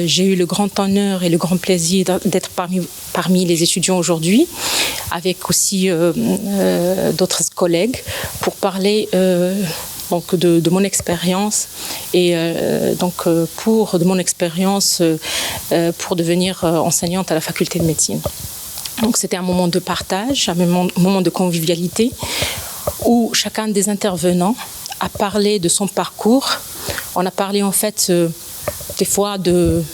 j'ai eu le grand honneur et le grand plaisir d'être parmi les étudiants aujourd'hui, avec aussi d'autres collègues, pour parler donc de mon expérience et de mon expérience pour devenir enseignante à la faculté de médecine. Donc c'était un moment de partage, un moment de convivialité, où chacun des intervenants a parlé de son parcours. On a parlé en fait des fois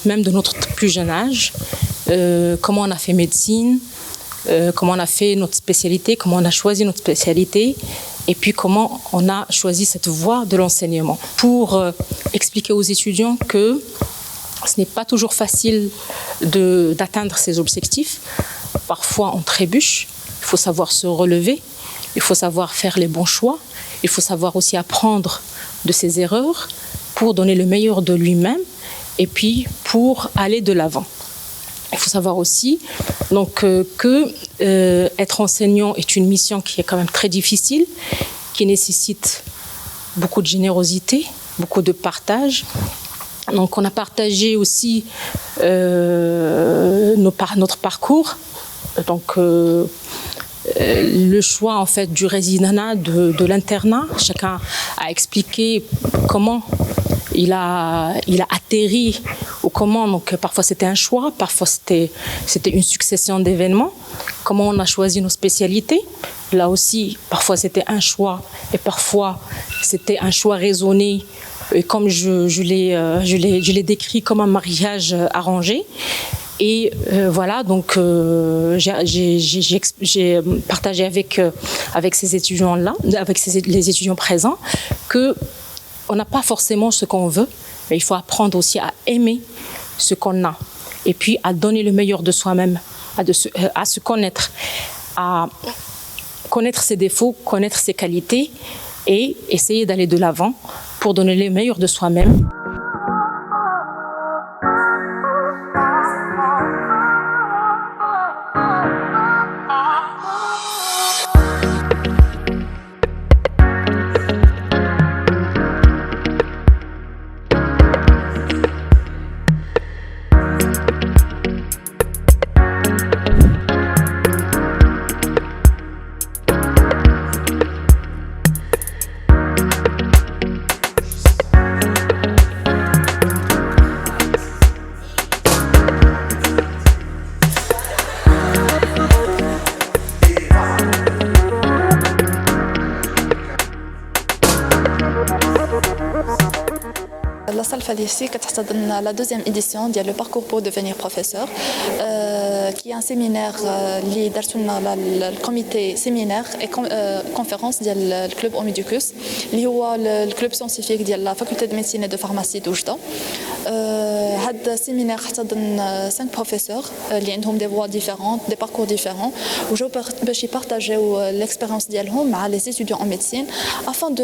même de notre plus jeune âge, comment on a fait médecine, comment on a fait notre spécialité, comment on a choisi notre spécialité, et puis comment on a choisi cette voie de l'enseignement. Pour expliquer aux étudiants que ce n'est pas toujours facile d'atteindre ses objectifs. Parfois on trébuche, il faut savoir se relever, il faut savoir faire les bons choix, il faut savoir aussi apprendre de ses erreurs pour donner le meilleur de lui-même et puis pour aller de l'avant. Il faut savoir aussi donc, que être enseignant est une mission qui est quand même très difficile, qui nécessite beaucoup de générosité, beaucoup de partage. Donc on a partagé aussi notre parcours. Donc le choix en fait du résidenat, de l'internat. Chacun a expliqué comment il a atterri ou comment. Donc parfois c'était un choix, parfois c'était une succession d'événements. Comment on a choisi nos spécialités. Là aussi, parfois c'était un choix et parfois c'était un choix raisonné. Et comme je l'ai décrit comme un mariage arrangé. Et voilà, donc j'ai partagé avec ces étudiants-là, avec les étudiants présents, qu'on n'a pas forcément ce qu'on veut, mais il faut apprendre aussi à aimer ce qu'on a. Et puis à donner le meilleur de soi-même, à se connaître, à connaître ses défauts, connaître ses qualités et essayer d'aller de l'avant pour donner le meilleur de soi-même. La salle Fadissi كتحتضن la deuxième édition ديال le parcours pour devenir professeur qui est un séminaire اللي درتو لنا الكوميتي séminaire et conférence ديال الكلوب اوميديكوس اللي هو الكلوب ساينتيفيك ديال لا فاكولتي دو ميديسين دو فارماسي دوجده. هذا السيمينار احتضن 5 بروفيسور اللي عندهم دي فوا ديفيرونت دي باركور ديفيرون وجاو باش يبارطاجيو ليكسبيريونس ديالهم مع لي ستوديون ان ميديسين afin de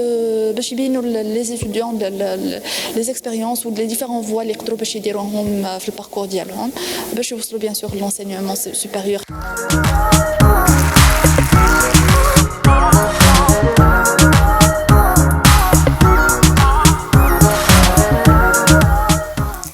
باش يبينوا لي ستوديون لي اكسبيريونس و لي ديفيرون فوا اللي يقدروا باش يديروهم في الباركور ديالهم باش يوصلوا بيان سور لونسينيومون سوبيريور.